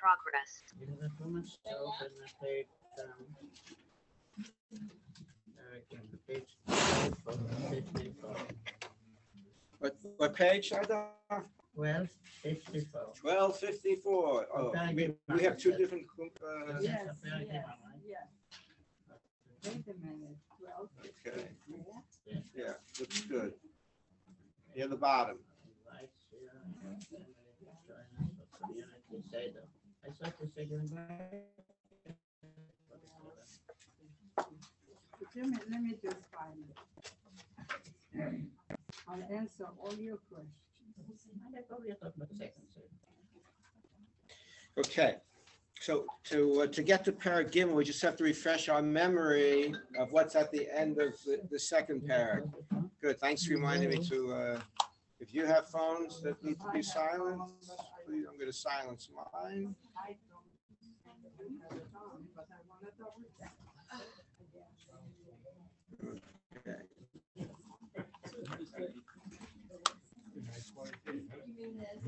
progress. You have too much stuff and I take again the page 54. What page, Ada? 1254. 1254. Oh, we have two different. Yes, yeah. Wait a minute, 12. Okay. Yeah, looks good. Near the bottom. Right here. I thought you said Let me just find it. I'll answer all your questions. Okay. So to get to Parag Gimel, we just have to refresh our memory of what's at the end of the second Parag. Good. Thanks for reminding me to. If you have phones that need to be silenced, please, I'm going to silence mine. I don't have it on, but I want to double check. Okay.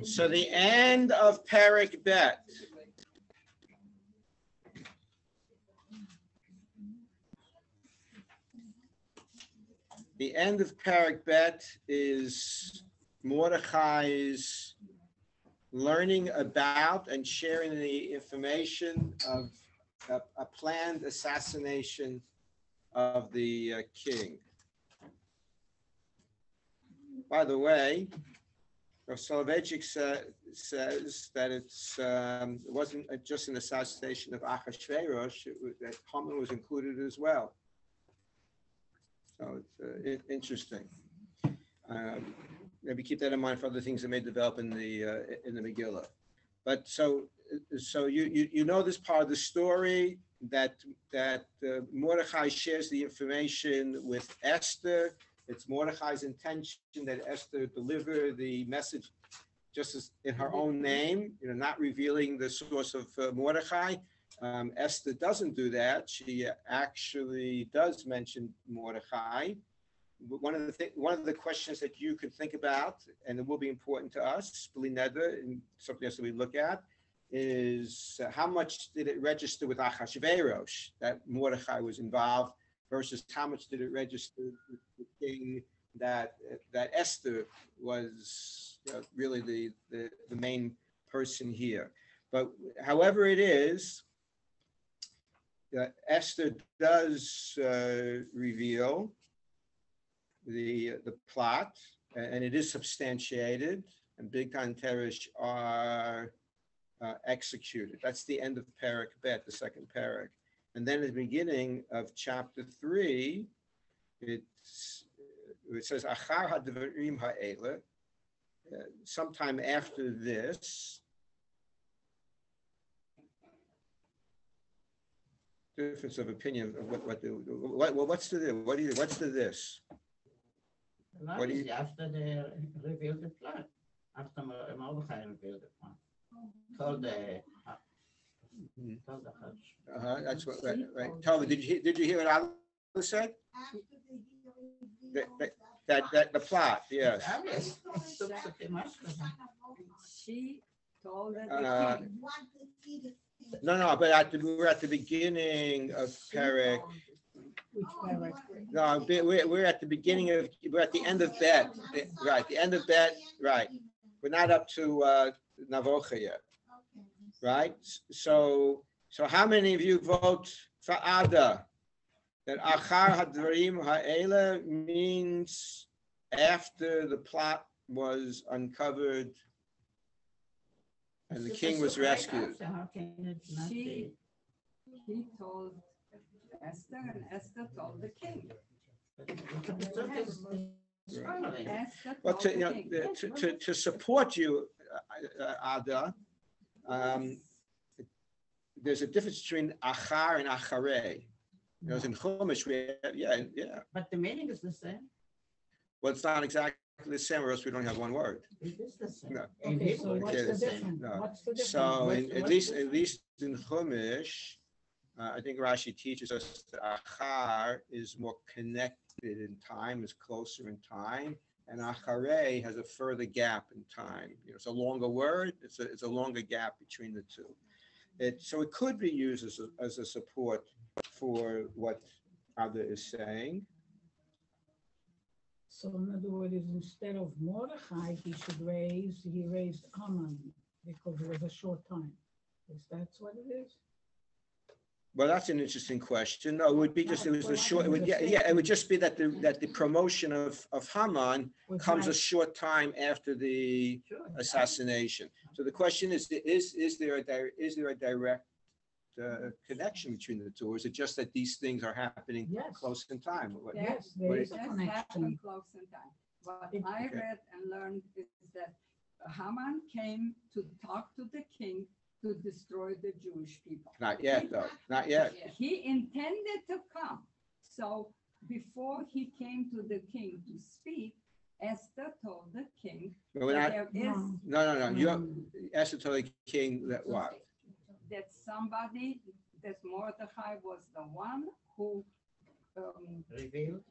So the end of Parag Bet. The end of Parag Bet is Mordechai's learning about and sharing the information of a planned assassination of the king. By the way, Rav Soloveitchik says that it wasn't just an assassination of Achashverosh, that Haman was included as well. So it's interesting. Maybe keep that in mind for other things that may develop in the Megillah. But so you know this part of the story that Mordechai shares the information with Esther. It's Mordechai's intention that Esther deliver the message just as in her own name, not revealing the source of Mordechai. Esther doesn't do that. She actually does mention Mordechai. One of the questions that you could think about, and it will be important to us, and something else that we look at, is how much did it register with Achashverosh that Mordechai was involved, versus how much did it register with the king that Esther was really the main person here. But however it is, Esther does reveal the plot, and it is substantiated, and Bigtan Teresh are executed. That's the end of Parag Bet, the second Parag. And then at the beginning of chapter 3, it says, Achar hadvarim ha'ele, sometime after this, difference of opinion of what's the this? What do you after they revealed the plot? After Mordechai revealed the plot. Told the that's what right. Tell me, did you hear what Alice said? That the plot, yes. She told her No, but we're at the beginning of Parag. which Parag? No, we're at the beginning of, we're at the end of Bet, right? The end of Bet, right? We're not up to Navocha yet, right? So how many of you vote for Ada? That Achar Hadvarim Ha'ela means after the plot was uncovered and the king was rescued. He told Esther, and Esther told the king. Well, to support you, Ada, there's a difference between Achar and Acharei. In Chumash, yeah. But the meaning is the same. Well, it's not exactly the same, or else we don't have one word. It is the same. No. Okay, so what's the difference? No. What's the difference? So at least in Chumash, I think Rashi teaches us that Achar is more connected in time, is closer in time, and Acharei has a further gap in time. It's a longer word. It's a longer gap between the two. So it could be used as a support for what Ada is saying. So in other words, instead of Mordechai, he raised Haman because it was a short time. Is that what it is? Well, that's an interesting question. No, it would be just, it was a short, it would, it would just be that the promotion of Haman comes a short time after the assassination. So the question is there a direct connection between the two, or is it just that these things are happening close in time? Yes, there is a Happened connection. close in time. What I read and learned is that Haman came to talk to the king to destroy the Jewish people. Not yet, though. Not yet. He intended to come. So before he came to the king to speak, Esther told the king No, that there is no. Esther told the king that what? that somebody, that Mordechai was the one who Revealed.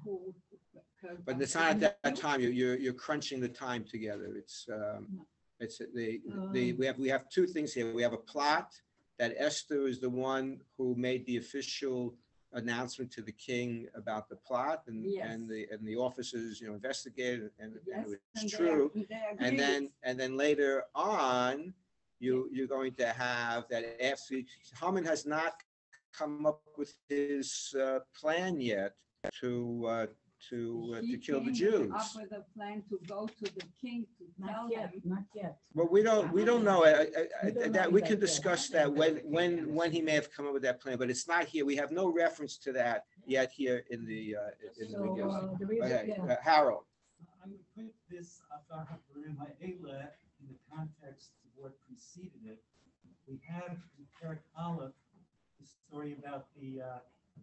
who. But it's not at that time. You're crunching the time together. It's we have two things here. We have a plot that Esther is the one who made the official announcement to the king about the plot, and the officers investigated, and it was true. And then later on, you're going to have that after Haman has not come up with his plan yet to kill the Jews. Up with a plan to go to the king to tell him. Not yet. Well, we don't know. That we can discuss that when he may have come up with that plan, but it's not here. We have no reference to that yet here in the Megillah. Harold. I would put this Achar HaDvarim Ha'ela in the context of what preceded it. We have in Perek Aleph the story about the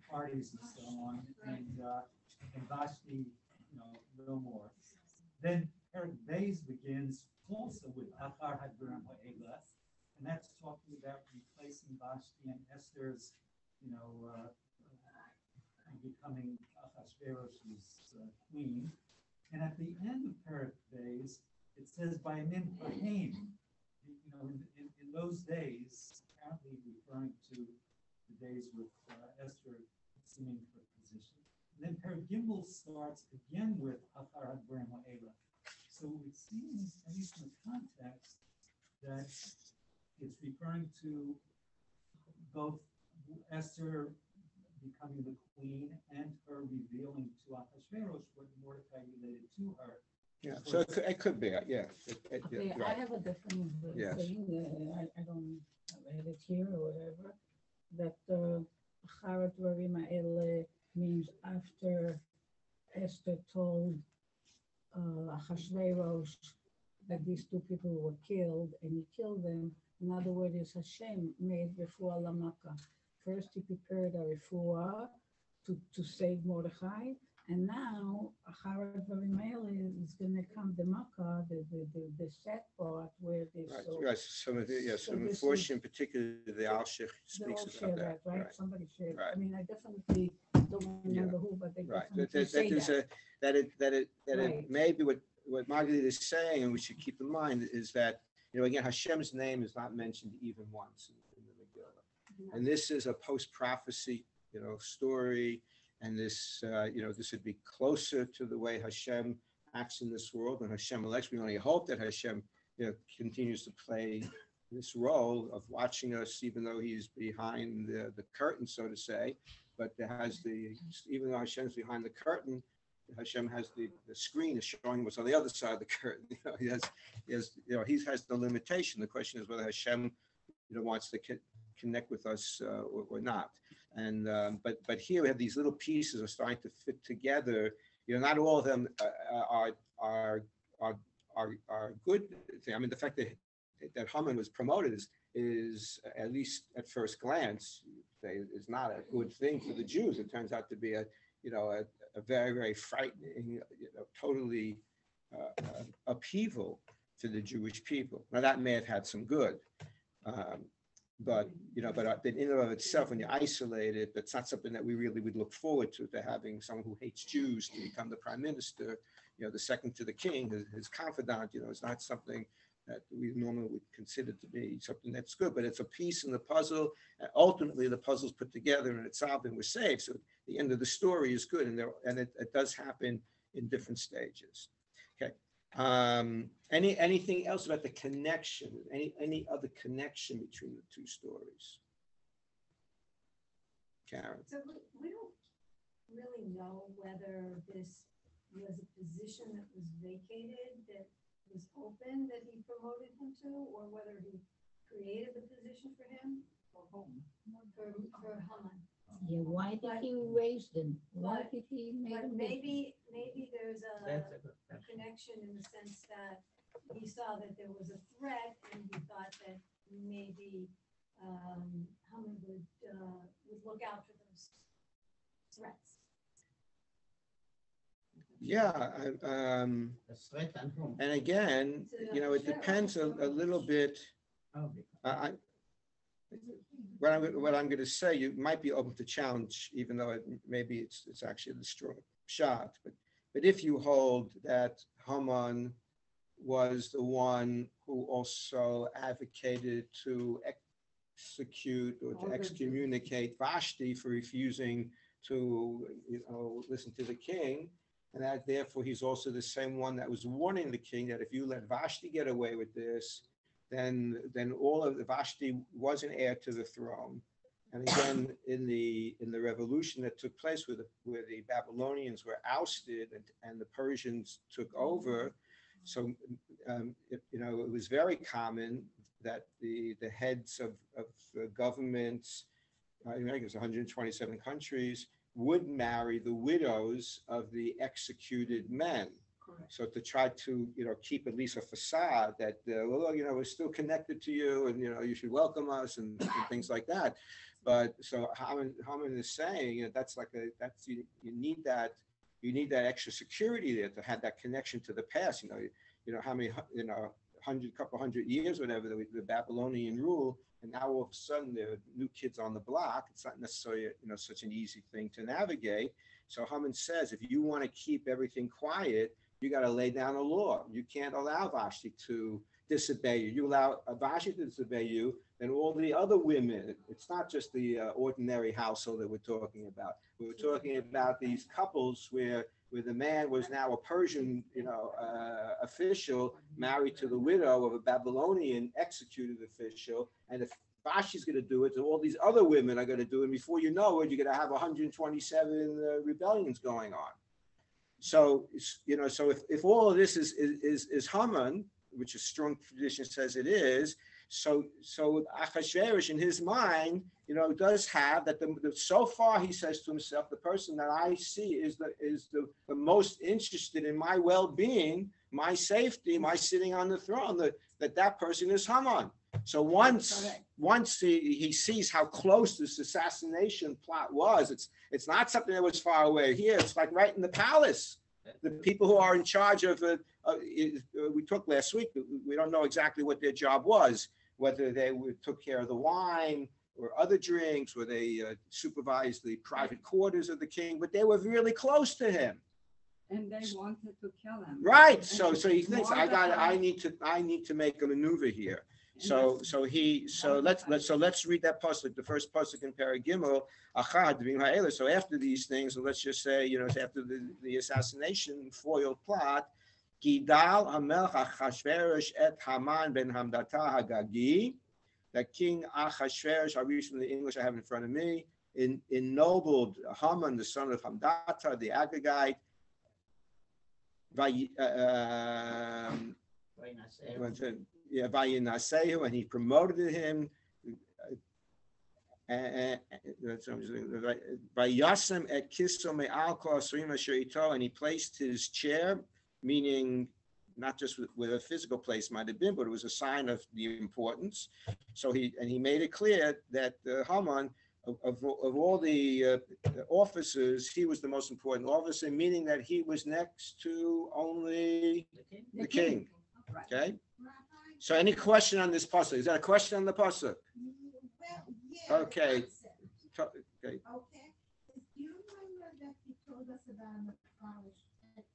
parties and so on, and Vashti, no more. Then Perek Beis begins also with Achar HaDvarim Ha'ela, and that's talking about replacing Vashti and Esther's, becoming Achashverosh's queen. And at the end of Perek Beis, it says by Min Pahaim. In those days, apparently referring to the days with Esther assuming her position. And then Perek Gimel starts again with Achar HaDvarim Ha'ela. So it seems, at least in the context, that it's referring to both Esther becoming the queen and her revealing to Achashverosh what Mordecai related to her. Yeah, so it could be, yeah. Okay, I have a different thing. I don't have it here or whatever. That Achar HaDvarim Ha'ela means after Esther told Achashverosh that these two people were killed, and he killed them. In other words, Hashem made refuah lamaka. First, he prepared a refuah to save Mordechai, and now Achar HaDvarim Ha'ela is going to come the makkah, the sad part where this. Right. Some unfortunately, particularly the Al-Sheikh speaks about that. Right? Somebody shared. Right. I mean, I definitely don't remember who, but they definitely say that. It may be what Margaret is saying, and we should keep in mind is that again Hashem's name is not mentioned even once in the Megillah, and this is a post-prophecy story, and this this would be closer to the way Hashem acts in this world, and Hashem elects. We only hope that Hashem continues to play this role of watching us, even though he's behind the curtain, so to say. But even though Hashem's behind the curtain, Hashem has the screen is showing what's on the other side of the curtain. He has the limitation. The question is whether Hashem wants to connect with us or not. And but here we have these little pieces are starting to fit together. Not all of them are good. I mean, the fact that Haman was promoted is at least at first glance is not a good thing for the Jews. It turns out to be a very, very frightening, totally upheaval to the Jewish people. Now that may have had some good, but in and of itself, when you isolate it, that's not something that we really would look forward to having someone who hates Jews to become the prime minister, the second to the king, his confidant. It's not something that we normally would consider to be something that's good, but it's a piece in the puzzle. And ultimately, the puzzle's put together and it's solved and we're saved. So the end of the story is good, and it does happen in different stages. Okay. Anything else about the connection? Any other connection between the two stories? Karen. So we don't really know whether this was a position that was vacated, that was open, that he promoted him to, or whether he created the position for him. For Haman. Yeah, why did he raise them? Why did he make But them? maybe there's That's a a good question. connection in the sense that he saw that there was a threat and he thought that maybe Haman would look out for those threats. Yeah. The threat and whom? And again, it depends a little bit. Oh, What I'm going to say, you might be open to challenge, even though maybe it's actually the strong shot. But if you hold that Haman was the one who also advocated to execute or to excommunicate Vashti for refusing to listen to the king, and that therefore he's also the same one that was warning the king that if you let Vashti get away with this, then all of the Vashti was an heir to the throne. And again, in the revolution that took place where the Babylonians were ousted and the Persians took over, so it was very common that the heads of governments, I think it was 127 countries, would marry the widows of the executed men. Correct. So to try to, keep at least a facade that, we're still connected to you and, you should welcome us and things like that. But so Haman is saying, you need that extra security there to have that connection to the past. How many, couple hundred years, whatever, the Babylonian rule, and now all of a sudden there are new kids on the block. It's not necessarily, such an easy thing to navigate. So Haman says, if you want to keep everything quiet, you got to lay down a law. You can't allow Vashti to disobey you. You allow Vashti to disobey you, then all the other women, it's not just the ordinary household that we're talking about. We're talking about these couples where the man was now a Persian, official married to the widow of a Babylonian executed official. And if Vashti's going to do it, then all these other women are going to do it. And before you know it, you're going to have 127 rebellions going on. So, so if all of this is Haman, which a strong tradition says it is, so Achashverosh in his mind, does have that so far he says to himself, the person that I see is the most interested in my well-being, my safety, my sitting on the throne, that person is Haman. So once he sees how close this assassination plot was, it's not something that was far away. Here, it's like right in the palace. The people who are in charge of we talked last week, we don't know exactly what their job was, whether they took care of the wine or other drinks, or they supervised the private quarters of the king, but they were really close to him. And they wanted to kill him. Right. So he thinks I need to make a maneuver here. So let's read that pasuk, the first pasuk in Paragimel. So after these things, let's just say, after the assassination foiled plot, Gidal Hamelch Achashverosh et Haman ben Hamdata Hagagi, that King Achashverosh, I read from the English I have in front of me, ennobled Haman, the son of Hamdata, the Agagite, Vayinasehu, and he promoted him. Vayasem et kiso me'al kol asrim asher ito, and he placed his chair, meaning not just with a physical place might have been, but it was a sign of the importance. So he made it clear that Haman, of all the officers, he was the most important officer, meaning that he was next to only the king. Okay. So any question on this pasuk? Is that a question on the pasuk? Well, yeah. Okay. Okay. Do you remember that he told us about the parish?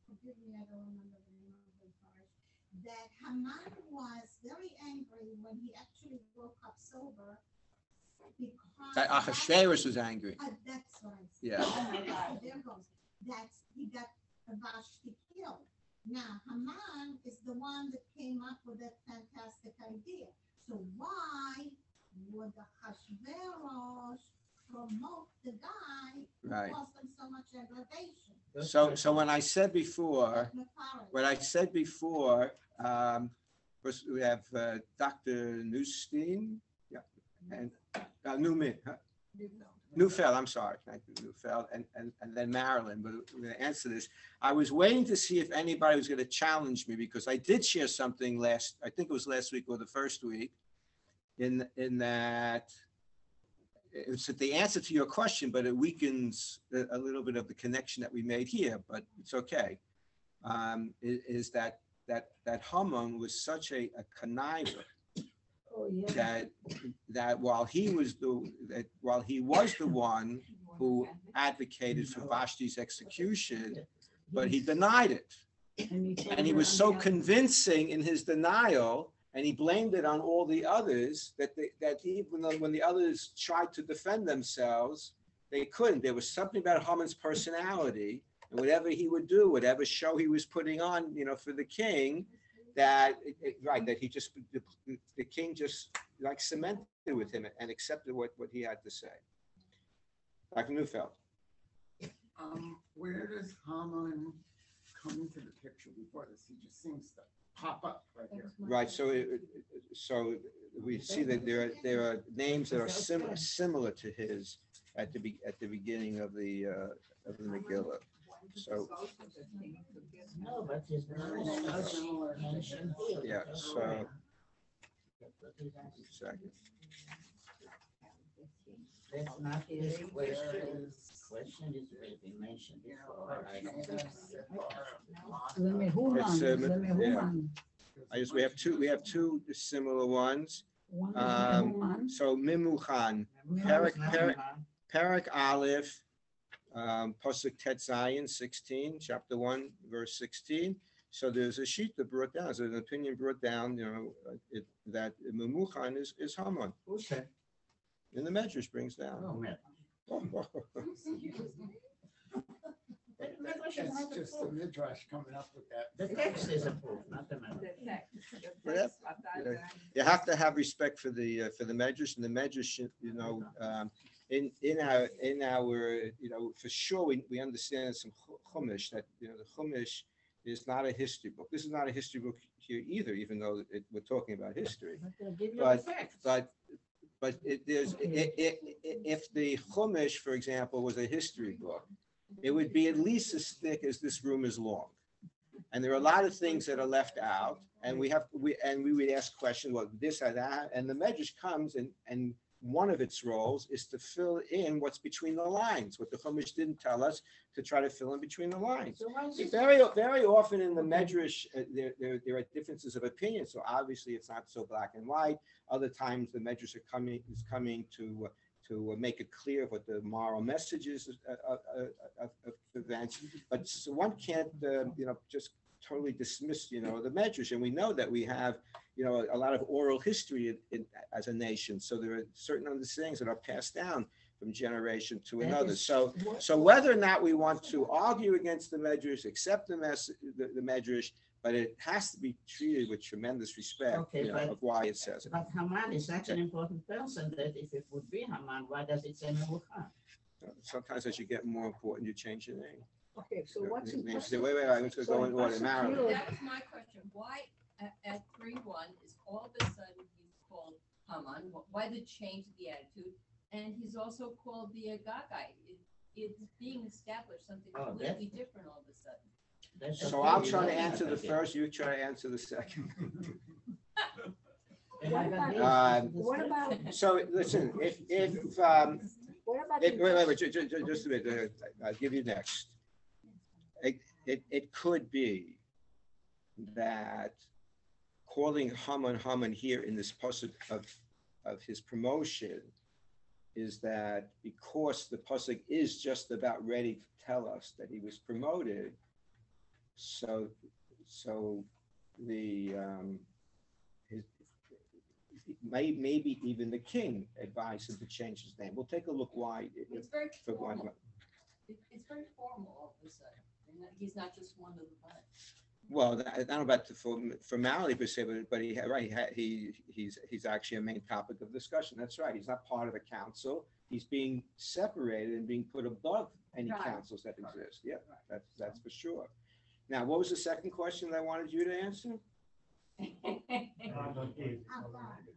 Forgive me, I don't remember the name of the parish. that Haman was very angry when he actually woke up sober because That Ahasuerus was angry. That's what I said. Yeah. Oh my God, there goes. That's he got Vashti killed. Now Haman is the one that came up with that fantastic idea. So why would the Hashverosh promote the guy who Right. caused them so much aggravation? So when I said before, first we have Dr. Newstein, yeah, and Newman, huh? Neufeld, I'm sorry, thank you, Neufeld, and then Marilyn, but we're going to answer this. I was waiting to see if anybody was going to challenge me because I did share something I think it was last week or the first week, in that it's the answer to your question, but it weakens a little bit of the connection that we made here, but it's okay. Is that Haman was such a conniver. Oh, yeah. That while he was the one who advocated for Vashti's execution, but he denied it, and he was so convincing in his denial, and he blamed it on all the others that even when the others tried to defend themselves, they couldn't. There was something about Haman's personality, and whatever he would do, whatever show he was putting on, for the king. That he just the king just like cemented with him and accepted what he had to say. Dr. Neufeld. Where does Haman come into the picture before this? He just seems to pop up right here. Right. So we see that there are names that are similar to his at the beginning of the Megillah. So no, but his mentioned here. Yeah. So second. That's not his question. His question is already mentioned before. We have two similar ones. So Mimuchan, Parak Aleph, Pasuk Tet Zayin 16, chapter 1, verse 16. So there's a sheet that brought down, there's an opinion brought down, that Memuchan is Haman. Who said? And the Medrash brings down. Oh, man. It's just the Midrash coming up with that. The text is approved, not the Midrash. You have to have respect for the Medrash, and the Medrash, in our for sure we understand some Chumash that the Chumash is not a history book. This is not a history book here either, even though we're talking about history. But if the Chumash, for example, was a history book, it would be at least as thick as this room is long. And there are a lot of things that are left out, and we would ask questions, well, this or that, and the Medrash comes and one of its roles is to fill in what's between the lines, what the Chumash didn't tell us, to try to fill in between the lines. Very often in the Medrash, there are differences of opinion. So obviously it's not so black and white. Other times the Medrash is coming to make it clear what the moral message is of events. But so one can't, just totally dismiss, the Medrash. And we know that we have, a lot of oral history as a nation. So there are certain understandings that are passed down from generation to another. So whether or not we want to argue against the Medrash, accept the Medrash, but it has to be treated with tremendous respect of why it says it. But Haman is such an important person that if it would be Haman, why does it say Memuchan? Sometimes as you get more important, you change your name. Okay, so what's Wait, I'm going to go in order. Marilyn. That was my question. Why at 3:1 is all of a sudden he's called Haman? Why the change of the attitude? And he's also called the Agagite. It's being established something completely different all of a sudden. So I'll try to answer the first, you try to answer the second. What about So listen, if wait, just a minute, I'll give you next. It could be that calling Haman here in this pasuk of his promotion is that because the pasuk is just about ready to tell us that he was promoted, so his, maybe even the king advised him to change his name. We'll take a look why. It's very for one- formal. It's very formal all of a sudden. And that he's not just one of the bunch. Well, I don't know about the formality per se, but he's actually a main topic of discussion. That's right. He's not part of the council. He's being separated and being put above any Right. councils that exist. Yeah, that's for sure. Now, what was the second question that I wanted you to answer?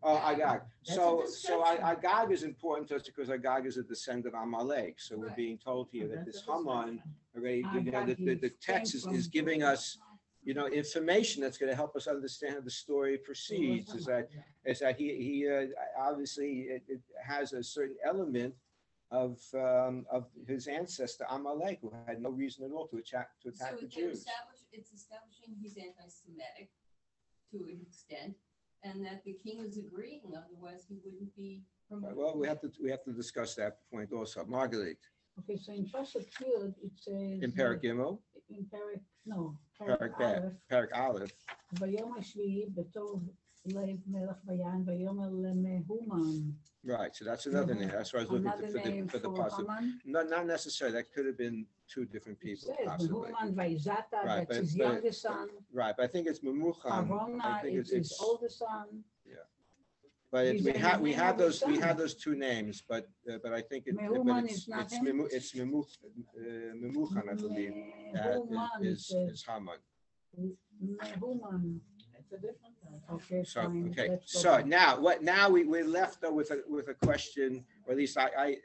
Oh, Agag. So Agag is important to us because Agag is a descendant of Amalek. So we're Right. being told here that this Haman already, Agag the text came is from- giving us, information that's going to help us understand how the story proceeds. Is that he obviously it has a certain element of his ancestor Amalek, who had no reason at all to attack So the Jews. it's establishing he's anti-Semitic to an extent, and that the king is agreeing, otherwise he wouldn't be promoted. Well, we have to discuss that point also. Margaret, Okay, so in Pasuk Yud, it says. in Perek Gimel, In Perek, no. Perek Bet, Perek Aleph. ביום השביעי, בתור לב מלך ביין, ויאמר למהומן. Right, so that's another name. That's why I was looking Another name for the for possible. Haman. Not necessarily. That could have been two different It people, says possibly. Mehuman Vaizata, Right, that's his but- youngest son. Right, but I think it's Memuchan. I Harona, think it's his oldest son. But He's we in have the we name have of his those we son. have those two names, but I think Mehuman is not him? it's Memuchan, I believe. Mehuman, it Is says. Haman. Mehuman. It's a different. Okay, So fine. okay, let's go so back. now we're left though with a question, or at least I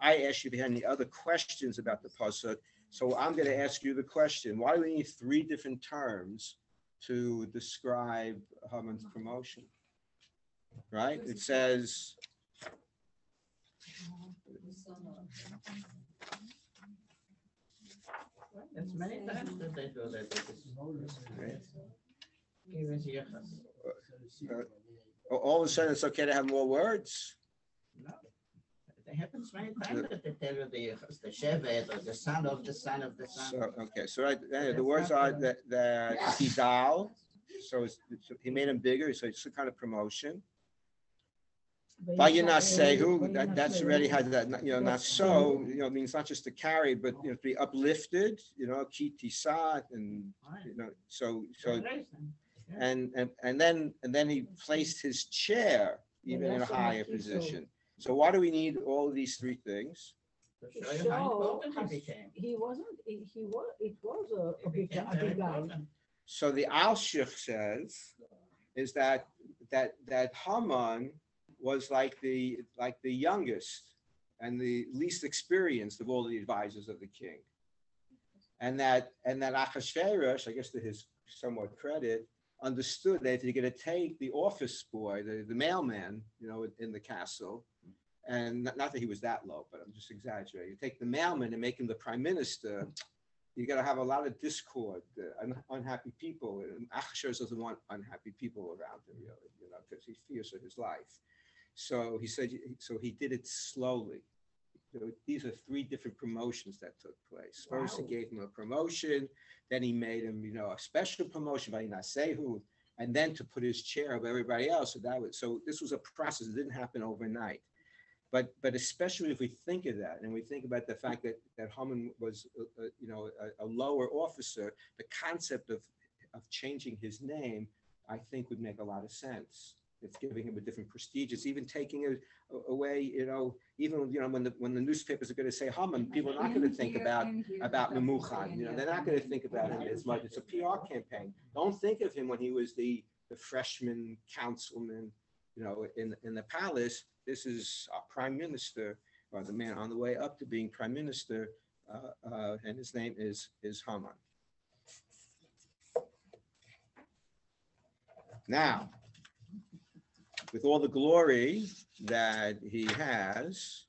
asked you if you had any other questions about the pasuk. So I'm going to ask you the question: why do we need three different terms to describe Haman's promotion? Right? It says. It's many times that they do that. Give us yichus. All of a sudden, it's okay to have more words. No. It happens many times that they tell you the yichus, the shevet, or the son of the son of the son. So okay, so the words are that Hidal. So he made him bigger, so it's a kind of promotion. Vayinasehu, that's already had that, not so, means not just to carry, but, to be uplifted, ki tisat, and, so, and then he placed his chair even in a higher position. So why do we need all of these three things? To show you how important he became. He wasn't, it was a He big became very guy. important. So the Al-Shich says, is that Haman was like the youngest and the least experienced of all the advisors of the king, and that Achashverosh, I guess to his somewhat credit, understood that if you're going to take the office boy, the mailman, in the castle, and not that he was that low, but I'm just exaggerating. You take the mailman and make him the prime minister. You're going to have a lot of discord, unhappy people. And Achashverosh doesn't want unhappy people around him, really, because he fears for his life. So he said, so he did it slowly. So these are three different promotions that took place. First, he gave him a promotion. Then he made him, a special promotion by Nasehu, and then to put his chair of everybody else. So this was a process. It didn't happen overnight. But especially if we think of that, and we think about the fact that Haman was, a lower officer, the concept of changing his name, I think, would make a lot of sense. It's giving him a different prestige. It's even taking it away, even when the newspapers are going to say Haman, people are not going to think about Memuchan. They're not going to think about him as much. It's a PR campaign. Don't think of him when he was the freshman councilman, in the palace. This is our prime minister, or the man on the way up to being prime minister, and his name is Haman. Now, with all the glory that he has,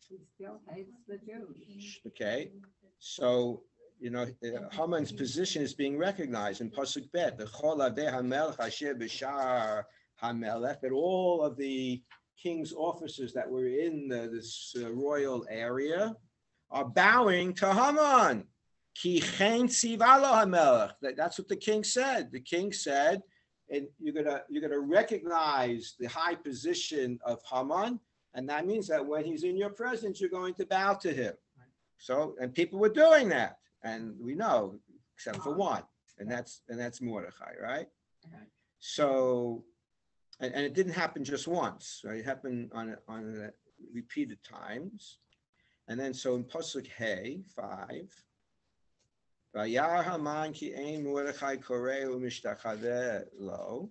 He still hates the Jews. okay, so, Haman's position is being recognized in Pasuk Bet, the Chol Avdei HaMelech Asher B'Shar HaMelech, that all of the king's officers that were in this royal area are bowing to Haman. Ki chen tzivalo hamelech. That's what the king said. The king said, and you're gonna recognize the high position of Haman, and that means that when he's in your presence, you're going to bow to him. So, and people were doing that, and we know, except for one, and that's Mordechai, right? So, and it didn't happen just once, right? It happened on repeated times, and then so in Pasuk Hey 5. Vayar Haman ki ein Mordechai koreh u'mishtachaveh lo.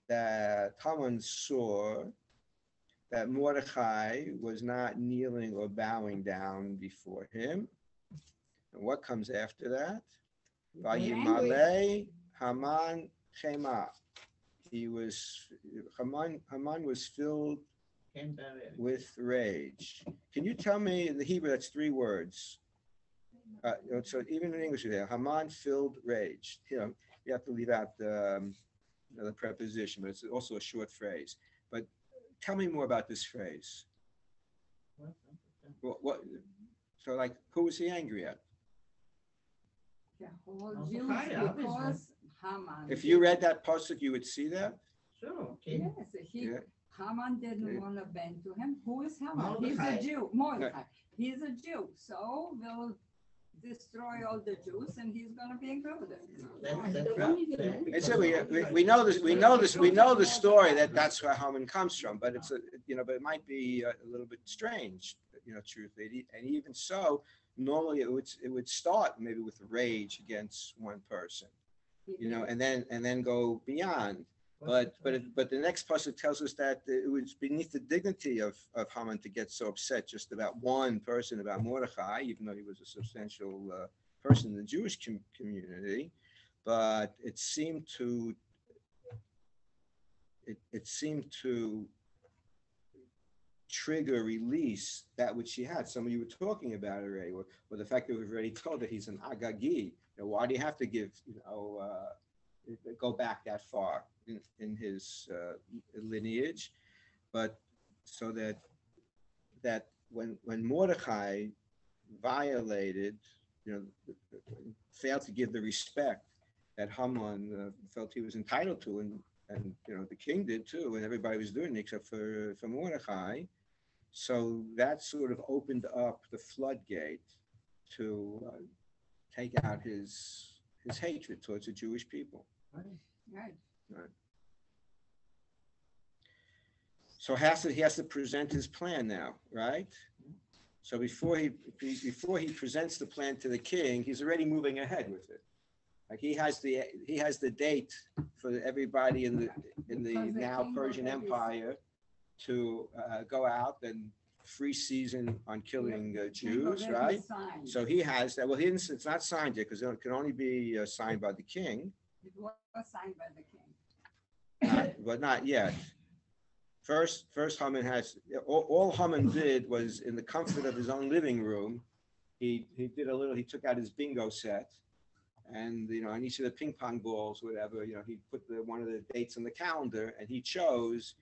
That Haman saw that Mordechai was not kneeling or bowing down before him. And what comes after that? Vayimale Haman chema. Haman was filled with rage. Can you tell me in the Hebrew that's 3 words? So even in English, there, Haman filled rage. You have to leave out the preposition, but it's also a short phrase. But tell me more about this phrase. What? So, like, who was he angry at? The whole Jews, because Haman. If you read that pasuk, you would see that. Sure. Yes, Haman didn't want to bend to him. Who is Haman? He's a Jew. Mordechai. He's a Jew, so we'll destroy all the Jews, and he's going to be angry with it. We know this. We know the story that's where Haman comes from. But it's but it might be a little bit strange, truthfully. And even so, normally it would start maybe with rage against one person, and then go beyond. But the next pasuk tells us that it was beneath the dignity of Haman to get so upset just about one person, about Mordechai, even though he was a substantial person in the Jewish community. But it seemed to trigger, release that which he had. Some of you were talking about it already, or the fact that we've already told that he's an Agagi. Why do you have to go back that far in his lineage? But so that when Mordechai violated, failed to give the respect that Haman felt he was entitled to, and the king did too, and everybody was doing it except for Mordechai. So that sort of opened up the floodgate to take out his hatred towards the Jewish people. Right. So he has to present his plan now, right? So before he presents the plan to the king, he's already moving ahead with it. Like he has the date for everybody in the now Persian Empire to go out and free season on killing Jews, right? So he has that. Well, it's not signed yet because it can only be signed by the king. It was signed by the king. But not yet. First Haman has all Haman did was in the comfort of his own living room. He took out his bingo set, and on each of the ping pong balls, whatever, he put one of the dates on the calendar, and he chose,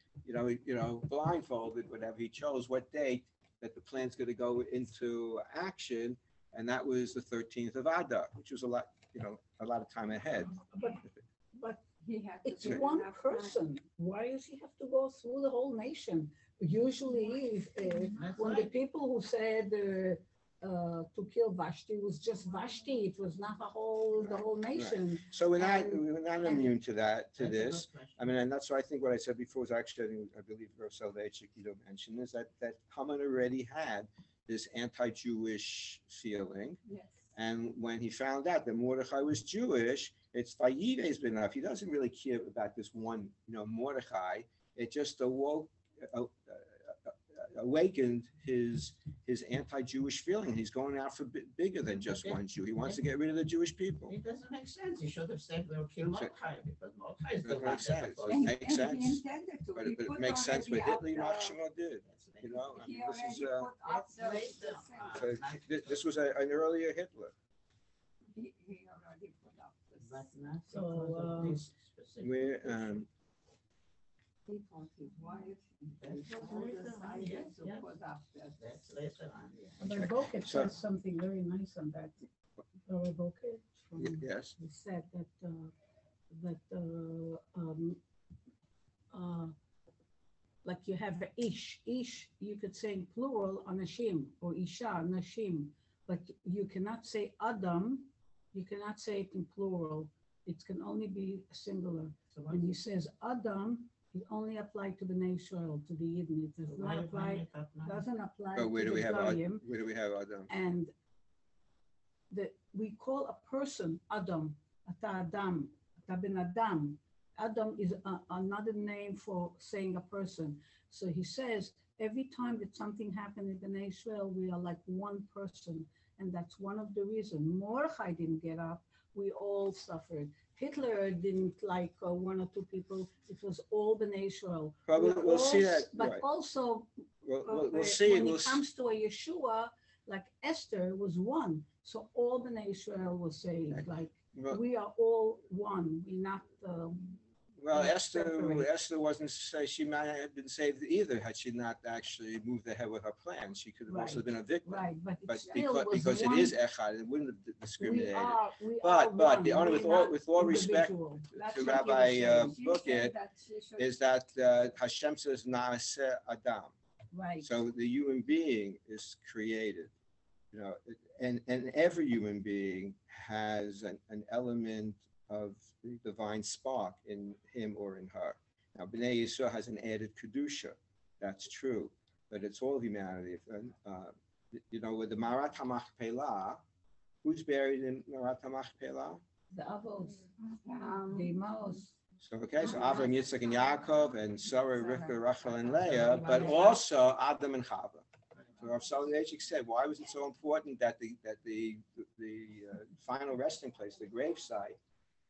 blindfolded, whatever, he chose what date that the plan's going to go into action, and that was the 13th of Adar, which was a lot of time ahead. But it's do one enough person. Why does he have to go through the whole nation? Usually, when the people who said to kill Vashti was just Vashti, it was not the whole nation. Right. So we're not immune to this. I mean, and that's why I think what I said before was actually, I believe Rav Soloveitchik mentioned is that Haman already had this anti-Jewish feeling. Yes. And when he found out that Mordechai was Jewish, it's Vayives B'naf. He doesn't really care about this one, Mordechai. It just awakened his anti-Jewish feeling. He's going out for bigger than just one Jew. He wants to get rid of the Jewish people. It doesn't make sense. He should have said we'll kill Mordechai because Mordechai is the It makes sense. one. It makes sense. He intended to. But He it put makes sense what already Hitler up and Shimon did. He This is already put up this was an earlier Hitler. He already put up But not So, because of this specific. Where He told his wife. That's all decided to yeah. put up that. That's later on. But Boket So- says something very nice on that. Revoke Yes. he said uh, like you have a ish, you could say in plural anashim or isha, nashim, but you cannot say adam, you cannot say it in plural. It can only be singular. So When he says adam, it only applies to the Israel, to the Yidden. It does not apply, doesn't apply But where to do we the have Goyim. where do we have Adam? And we call a person Adam, Ata Adam, Ata Ben Adam. Adam is another name for saying a person. So he says, every time that something happened in Bnei Israel, we are like one person. And that's one of the reasons. Mordechai didn't get up. We all suffered. Hitler didn't like one or two people. It was all Bnei Israel. Probably we'll see that. But Right. also, We'll see. when it comes to a Yeshua, like Esther was one. So all Bnei Israel was saved. Like Well, we are all one. We're not. well, not Esther separate. wasn't say she might have been saved either had she not actually moved ahead with her plan. She could have also Right. been a victim. Right, but it But still because was it one. is echad, it wouldn't have discriminated. We But- are but one. the honor We're with all not respect individual. That's to what he was Rabbi saying. She Bookit said that she should- is that Hashem says Naaseh Adam. Right. So the human being is created, you know, and every human being has an element of the divine spark in him or in her. Now, Bnei Yisrael has an added kedusha, that's true, but it's all humanity. You know, with the Marat HaMachpelah, who's buried in Marat HaMachpelah? The Avos, the Maos. So, okay, so Avram, Yitzchak, and Yaakov, and Sarah, Rivka, Rachel, and Leah, but also Adam and Chava. So Rav Soloveitchik said, why was it so important that the final resting place, the gravesite,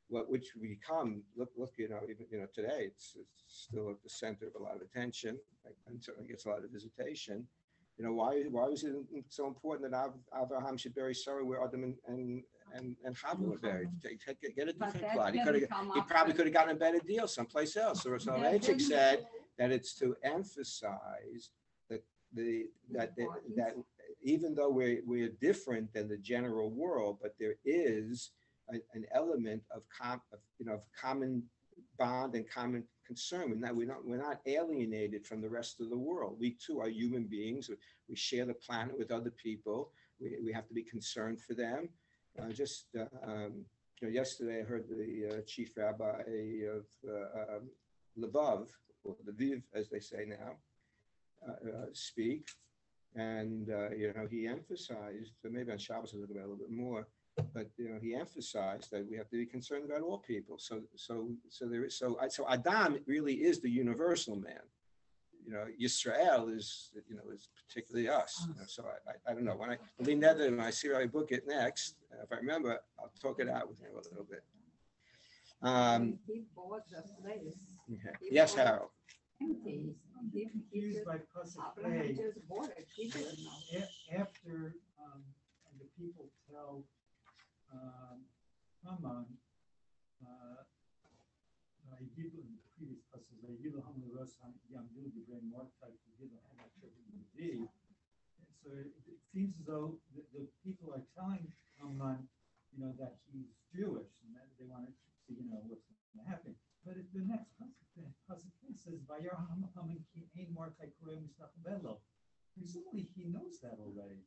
which we become, look, you know, even today, it's still at the center of a lot of attention, and certainly gets a lot of visitation. You know, why was it so important that Abraham should bury Sarah where Adam and Chava were buried? Get a But different that plot. He didn't come probably up could have gotten a better deal someplace else. So Rav Soloveitchik said that it's to emphasize that even though we're different than the general world, but there is an element of common bond and common concern. We're not alienated from the rest of the world. We too are human beings. We share the planet with other people. We have to be concerned for them. Yesterday I heard the chief rabbi of Lvov, or Lviv, as they say now, speak, and he emphasized, maybe on Shabbos I'll talk about it a little bit more, but he emphasized that we have to be concerned about all people. So Adam really is the universal man. Yisrael is particularly us. So I don't know. When I see Rabbi Bookit next, if I remember, I'll talk it out with him a little bit. He bought the place. Okay. Yes, Harold. Empty. Confused by Pasuk Abraham A. just bought it. He didn't know. After the people tell Haman, in the previous pasuk, so it seems as though the people are telling Haman, that he's Jewish and that they want to see, what's going to happen. But if the next pasuk says, presumably he knows that already.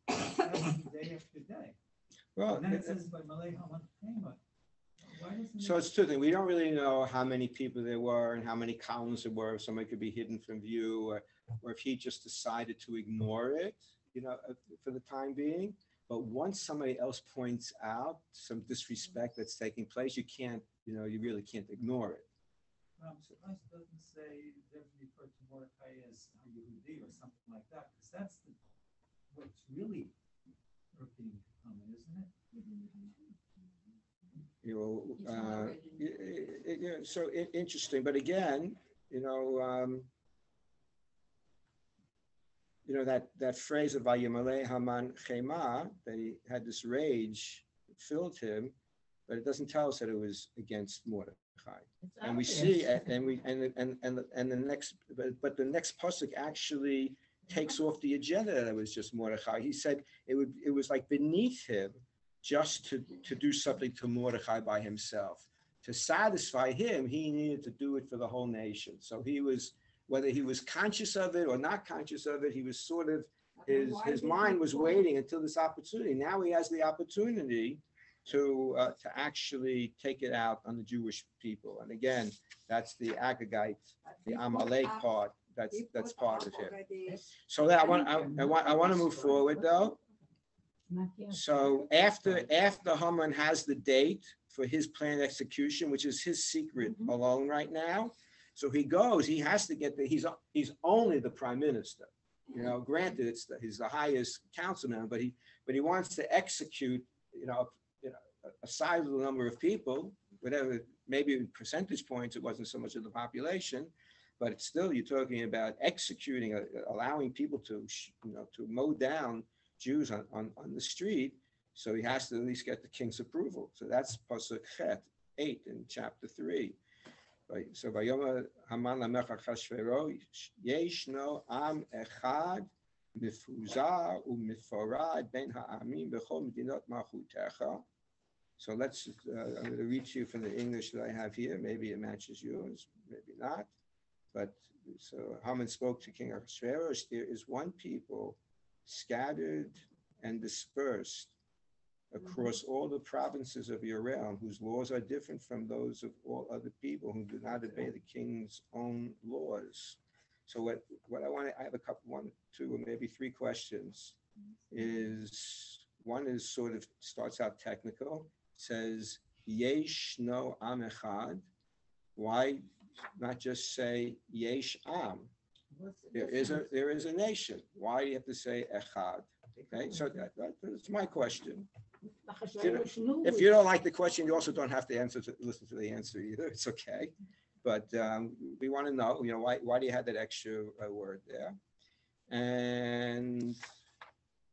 Day after day. Well, and then it says by Malay Haman Chema. So it's two things. We don't really know how many people there were and how many columns there were. If somebody could be hidden from view, or if he just decided to ignore it, for the time being. But once somebody else points out some disrespect that's taking place, you can't, you really can't ignore it. I'm surprised it doesn't say they're referred to Mordecai as a Yehudi or something like that, because that's what's really irking Haman, isn't it? So interesting. But again, that phrase of Vayimalei Haman Chema, that he had this rage that filled him, but it doesn't tell us that it was against Mordecai. And we see, the next pasuk actually takes off the agenda that it was just Mordecai. He said it was like beneath him just to do something to Mordechai by himself. To satisfy him, he needed to do it for the whole nation. So he was, whether he was conscious of it or not conscious of it, he was sort of, his mind was waiting until this opportunity. Now he has the opportunity to actually take it out on the Jewish people. And again, that's the Agagite, the Amalek part. That's part of him. So that I want to move forward though. Not yet. So after Haman has the date for his planned execution, which is his secret alone right now, so he goes. He has to get he's only the prime minister. You know, granted, he's the highest councilman, but he wants to execute. You know, a sizable number of people, whatever, maybe in percentage points, it wasn't so much of the population, but it's still, you're talking about executing, allowing people to mow down Jews on the street. So he has to at least get the king's approval. So that's Pasuk Chet 8 in chapter 3. Right. So Vayoma Haman Lamech Achashvero Yeshno Am Echad Mifuzar Umiforad Ben Ha'amim Bechol Medinot Malchutecha. So let's, I'm going to read to you from the English that I have here. Maybe it matches yours, maybe not. But so Haman spoke to King Ahasuerus, there is one people scattered and dispersed across all the provinces of your realm, whose laws are different from those of all other people who do not obey the king's own laws. So what I have a couple, 1, 2, or maybe 3 questions. One is sort of starts out technical. Says Yesh no Am Echad. Why not just say Yesh Am? There is a nation. Why do you have to say Echad? Okay, so that's my question. If you don't like the question, you also don't have to listen to the answer either. It's okay, but we want to know. You know, why do you have that extra word there? And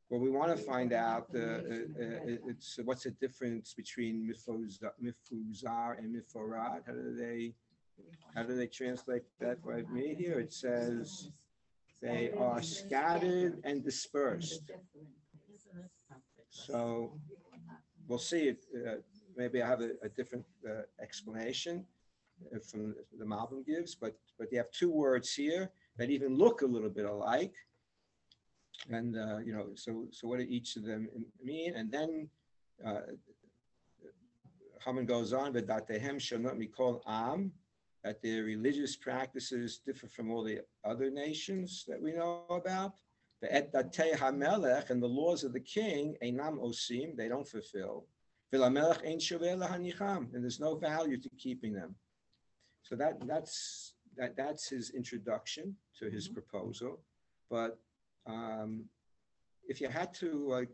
well, we want to find out it's what's the difference between mifuzar and miforad. How do they translate that by me here? It says they are scattered and dispersed. So we'll see. Maybe I have a different explanation from the Malbim gives, but you have 2 words here that even look a little bit alike. And so what do each of them mean? And then Haman goes on, "V'datehem shonot mikol am," that their religious practices differ from all the other nations that we know about. Ve'et datei hamelech, and the laws of the king, einam osim, they don't fulfill. V'lamelech ein shoveh lahanicham, and there's no value to keeping them. So that's his introduction to his proposal. But if you had to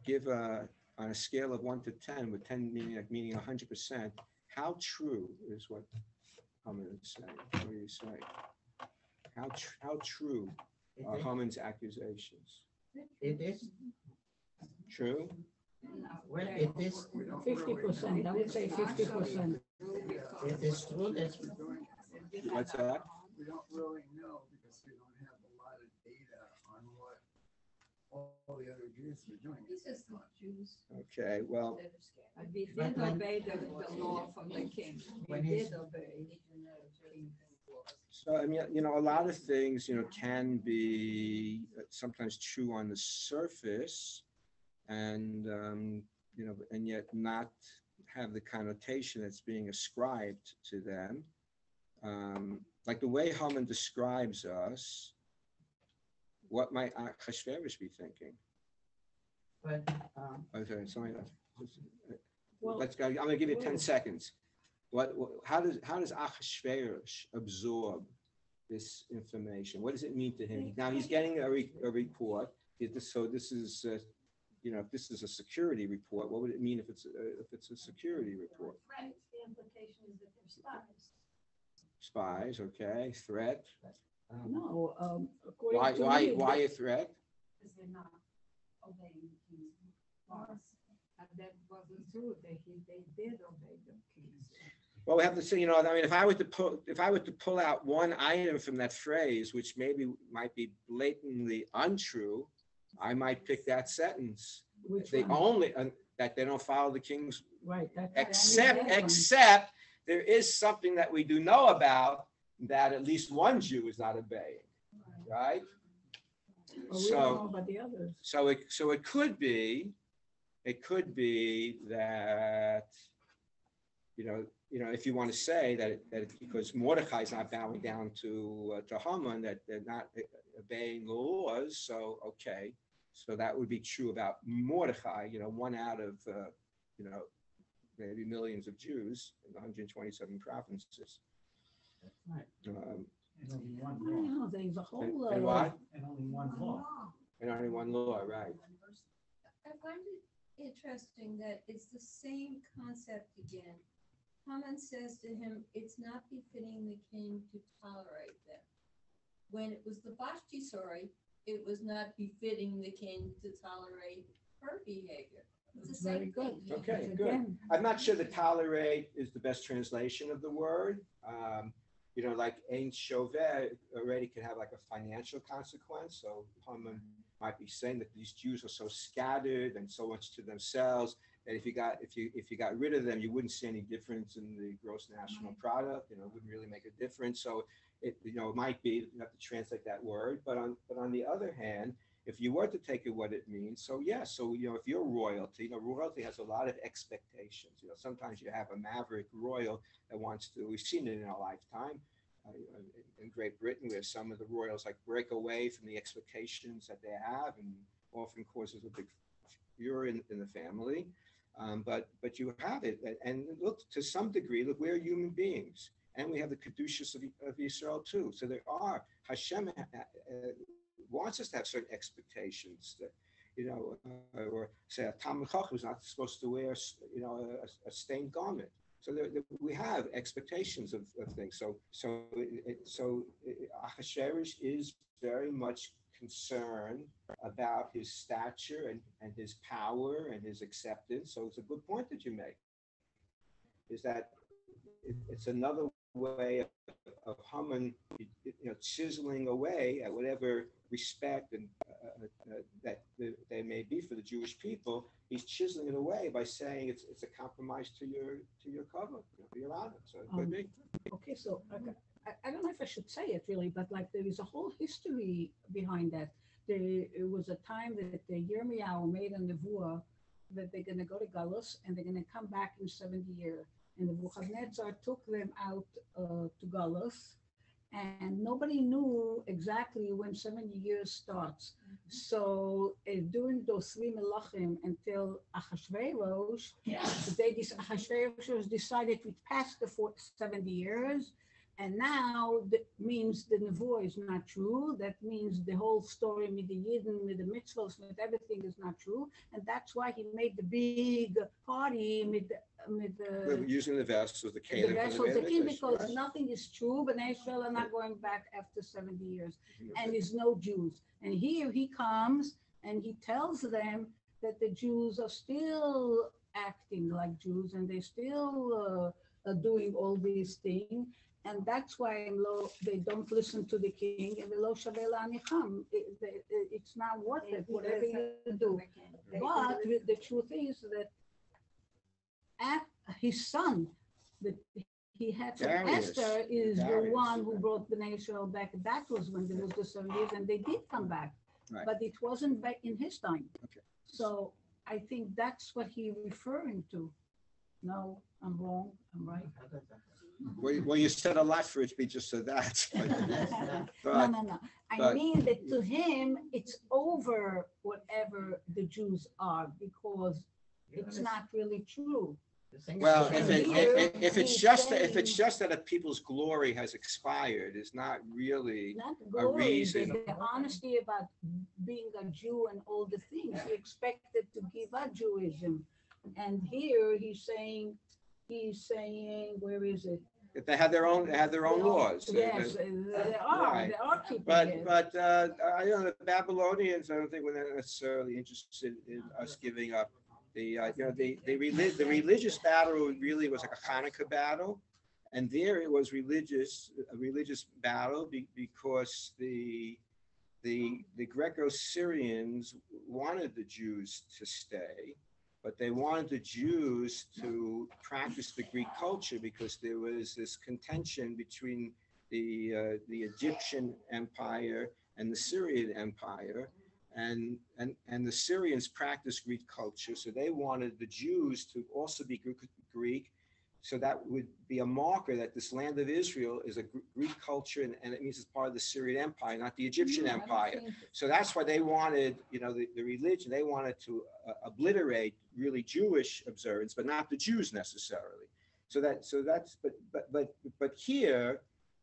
give on a scale of 1 to 10, with 10 meaning 100%, how true is what I'm going to say? What do you say? How true are Haman's accusations? It is True? well. It is 50%. I would say 50%. it is true that What's that? We don't really know because we don't have a lot of data on what all the other Jews were doing. He's just not Jews. Okay, well, They're just scared. But we But did when- obey the law from the king. When We he's- did obey. so I mean, a lot of things, can be sometimes true on the surface, and and yet not have the connotation that's being ascribed to them. Like the way Haman describes us, what might Achashverosh be thinking? but Okay, sorry. Well, Let's go. I'm going to give you 10 seconds. How does Achashverosh absorb this information? What does it mean to him? Now he's getting a report. So this is, if this is a security report, what would it mean if it's a security report? Right, the implication is that they're spies. Spies, okay. Threat. no, according to me, Why a threat? Because they're not obeying the king's laws. And that wasn't true. They did obey the king's. Well, we have to see, if I were to pull out one item from that phrase, which maybe might be blatantly untrue, I might pick that sentence. Which They one? only, that they don't follow the king's, Right, that's the only except bad one. there is something that we do know about, that at least one Jew is not obeying, right? But we don't know about the others. So it could be that, if you want to say that because Mordecai is not bowing down to Haman, that they're not obeying the laws. So okay, so that would be true about Mordecai. One out of maybe millions of Jews in 127 provinces. Right. And only one I don't law. know, there's a whole. And what? And only one law. And only one law, right? I find it interesting that it's the same concept again. Haman says to him, it's not befitting the king to tolerate them. When it was the Vashti story, it was not befitting the king to tolerate her behavior. It's the Very same good. thing. Okay, Because good. again, I'm not sure that tolerate is the best translation of the word. Like ein shoveh already could have like a financial consequence. So Haman might be saying that these Jews are so scattered and so much to themselves that if you got rid of them, you wouldn't see any difference in the gross national product. It wouldn't really make a difference. So it might be, you have to translate that word. But on the other hand, if you were to take it what it means, so yes, so if you're royalty, royalty has a lot of expectations. Sometimes you have a maverick royal that wants to. We've seen it in our lifetime. In Great Britain, where some of the royals like break away from the expectations that they have, and often causes a big furor in the family. But you have it, and look, to some degree, look, we're human beings, and we have the kedushas of Israel too. So there are Hashem wants us to have certain expectations that, or say a Talmid Chacham is not supposed to wear, a stained garment. So we have expectations of things. So Ahasuerus is very much concerned about his stature and his power and his acceptance. So it's a good point that you make. Is that it's another way of Haman, chiseling away at whatever respect and that they may be for the Jewish people. He's chiseling it away by saying it's a compromise to your cover, to your honor. So it could be. okay, so I don't know if I should say it really, but like there is a whole history behind that. It was a time that the Yirmiyahu made a nevuah that they're going to go to Galus and they're going to come back in 70 years. And the Nebuchadnezzar took them out to Galus, and nobody knew exactly when 70 years starts. So during those 3 melachim until Achashverosh, Achashverosh decided to pass the 70 years, and now that means the nevuah is not true. That means the whole story with the Yidden, with the mitzvahs, with everything is not true, and that's why he made the big party with the using the vessels, the Caleb, because nothing is true. But Israel are not going back after 70 years, and there's no Jews. And here he comes and he tells them that the Jews are still acting like Jews, and they're still doing all these things. And that's why they don't listen to the king, and it's not worth it, whatever you do. But the truth is that his son, that he had from Esther, is the one who brought Bnei Israel back. That was when there was the 7 years, and they did come back. Right. But it wasn't back in his time. Okay. So I think that's what he's referring to. No, I'm wrong, I'm right. Well, you said a lot for it to be just so that. No. I mean that to him, it's over whatever the Jews are, because it's not really true. Well, if it's just that a people's glory has expired, it's not really Not a glory, reason. the honesty about being a Jew and all the things he expected to give up Judaism. And here he's saying, where is it? If they have their own laws. Yes, they are keeping it. But I don't know, the Babylonians, I don't think we're necessarily interested in us giving up the religious battle. Really was like a Hanukkah battle, and there it was a religious battle because the the Greco-Syrians wanted the Jews to stay, but they wanted the Jews to practice the Greek culture because there was this contention between the Egyptian Empire and the Syrian Empire, and the Syrians practiced Greek culture, so they wanted the Jews to also be Greek, so that would be a marker that this land of Israel is a Greek culture, and it means it's part of the Syrian Empire, not the Egyptian Empire. So that's why they wanted, the religion. They wanted to obliterate really Jewish observance, but not the Jews necessarily. But here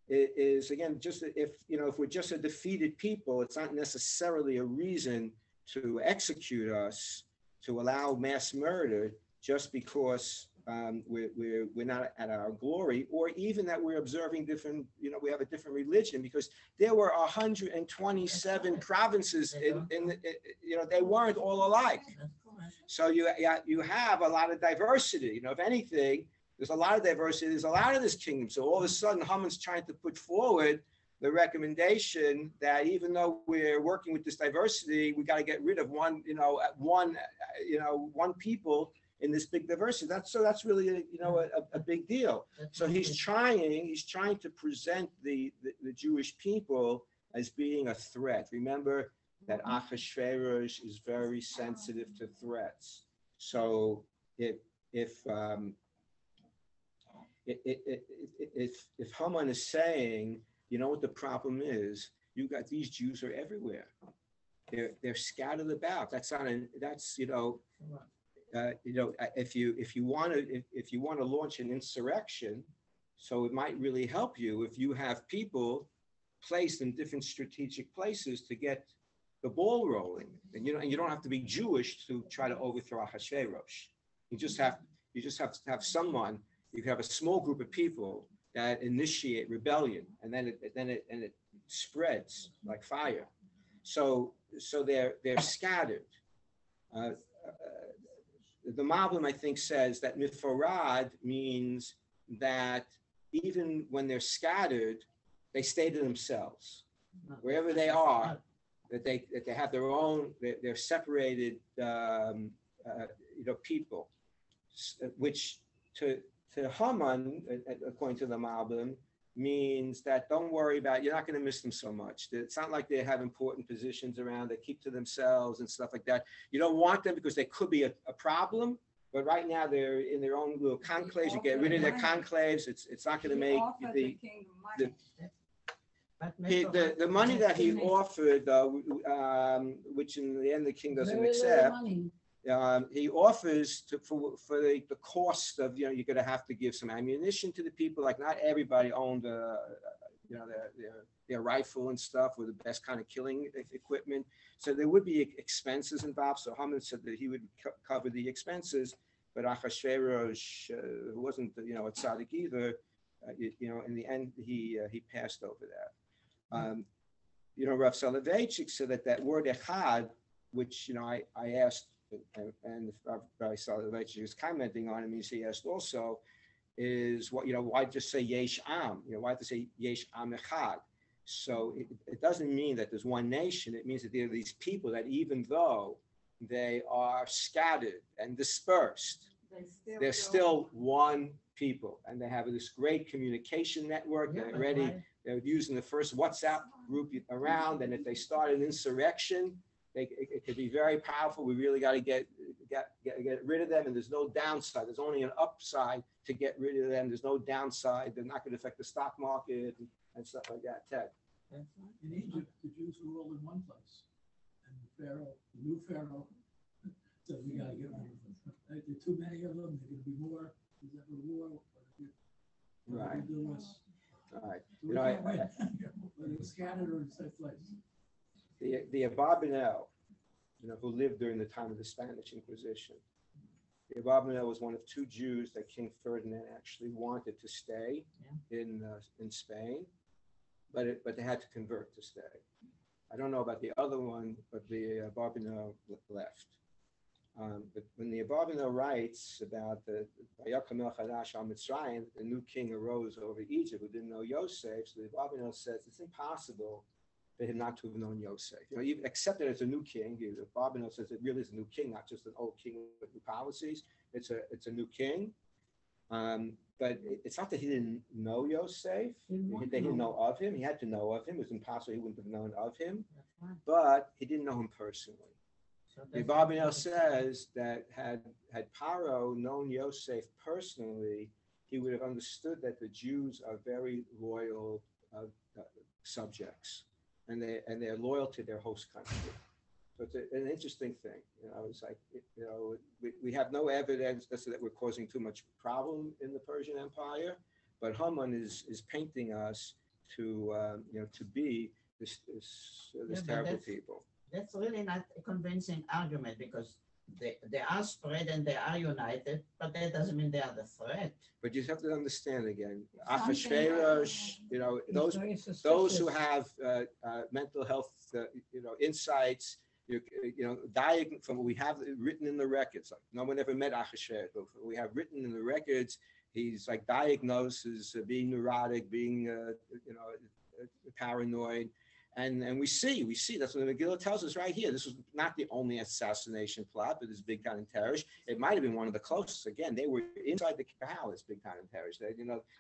is again, just if we're just a defeated people, it's not necessarily a reason to execute us, to allow mass murder just because we're not at our glory, or even that we're observing different, we have a different religion, because there were 127 provinces they weren't all alike. So you have a lot of diversity. If anything, there's a lot of diversity. There's a lot of this kingdom. So all of a sudden, Haman's trying to put forward the recommendation that even though we're working with this diversity, we got to get rid of one people in this big diversity. That's really a big deal. So he's trying to present the Jewish people as being a threat. Remember that Achashverosh is very sensitive to threats. So if Haman is saying, what the problem is, you got these Jews are everywhere. They're scattered about. If you want to launch an insurrection, so it might really help you if you have people placed in different strategic places to get the ball rolling. And you don't have to be Jewish to try to overthrow Ahasuerus. You just have to have someone. You have a small group of people that initiate rebellion, and then it spreads like fire. So they're scattered. The Malbim, I think, says that mifarad means that even when they're scattered, they stay to themselves. Wherever they are, that they have their own, they're separated, people, which to Haman, according to the Malbim, means that don't worry about, you're not going to miss them so much. It's not like they have important positions around, they keep to themselves and stuff like that. You don't want them because they could be a problem, but right now they're in their own little conclaves. You get rid of their conclaves. It's not going to make the money that he offered, which in the end the king doesn't accept. He offers for the cost of, you're going to have to give some ammunition to the people. Like not everybody owned their rifle and stuff with the best kind of killing equipment. So there would be expenses involved. So Haman said that he would cover the expenses, but Achashverosh, who wasn't a tzaddik either, in the end he passed over that. Rav Soloveitchik said that word echad, which I asked. And Rabbi Yasgur is commenting on it, means he asked also, is what, why just say Yesh Am? Why have to say Yesh Am Echad? So it doesn't mean that there's one nation. It means that there are these people that even though they are scattered and dispersed, they're still one people. And they have this great communication network. They're using the first WhatsApp group around. And if they start an insurrection, it could be very powerful. We really got to get rid of them, and there's no downside. There's only an upside to get rid of them. There's no downside. They're not going to affect the stock market and stuff like that. Ted. In Egypt, the Jews were all in one place, and the new Pharaoh, said we got to get rid of them. There are too many of them. There are going to be more. There's never war. Right. All right. Whether it's scattered or in the same place. The Abarbanel, who lived during the time of the Spanish Inquisition. The Abarbanel was one of two Jews that King Ferdinand actually wanted to stay in Spain, but they had to convert to stay. I don't know about the other one, but the Abarbanel left. But when the Abarbanel writes about the Vayakam el Chadash al Mitzrayim, the new king arose over Egypt who didn't know Yosef, so the Abarbanel says it's impossible for him not to have known Yosef. Even accepted as a new king. Barbanel says it really is a new king, not just an old king with new policies. It's a new king. But it's not that he didn't know Yosef. They didn't know of him. He had to know of him. It was impossible he wouldn't have known of him. But he didn't know him personally. The Barbanel says that had Paro known Yosef personally, he would have understood that the Jews are very loyal subjects, and they're loyal to their host country. So it's an interesting thing. It's like, we have no evidence that we're causing too much problem in the Persian Empire, but Haman is painting us to be this terrible people. That's really not a convincing argument, because they are spread and they are united, but that doesn't mean they are the threat. But you have to understand again, Achashverosh, those who have mental health, insights, from what we have written in the records. Like, no one ever met Achashverosh, but we have written in the records, he's like diagnosed as being neurotic, being paranoid. And we see that's what the Megillah tells us right here. This was not the only assassination plot, but this Bigtan and Teresh. It might have been one of the closest. Again, they were inside the palace, Bigtan and Teresh.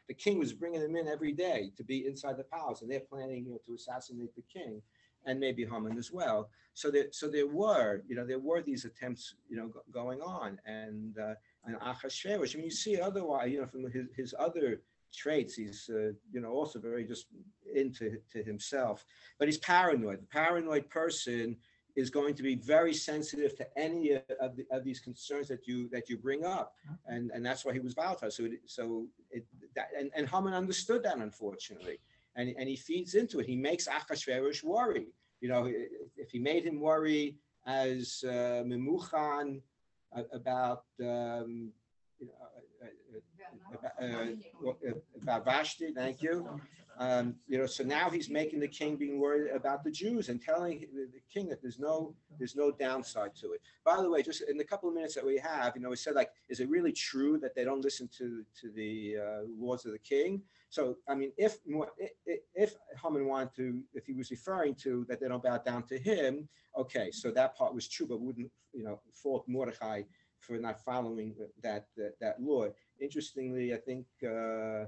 The king was bringing them in every day to be inside the palace, and they're planning, to assassinate the king, and maybe Haman as well. So there were these attempts, going on, and Achashverosh. I mean, you see otherwise, from his other traits, he's also very just into himself, but he's paranoid. The paranoid person is going to be very sensitive to any of these concerns that you bring up, and that's why he was volatile. And Haman understood that, unfortunately, and he feeds into it. He makes Achashverosh worry. If he made him worry as Memuchan about about Vashti, thank you. So now he's making the king being worried about the Jews and telling the king that there's no downside to it. By the way, just in the couple of minutes that we have, we said, like, is it really true that they don't listen to the laws of the king? So, I mean, if Haman wanted to, if he was referring to that they don't bow down to him, okay, so that part was true, but wouldn't fault Mordechai for not following that law. Interestingly, I think I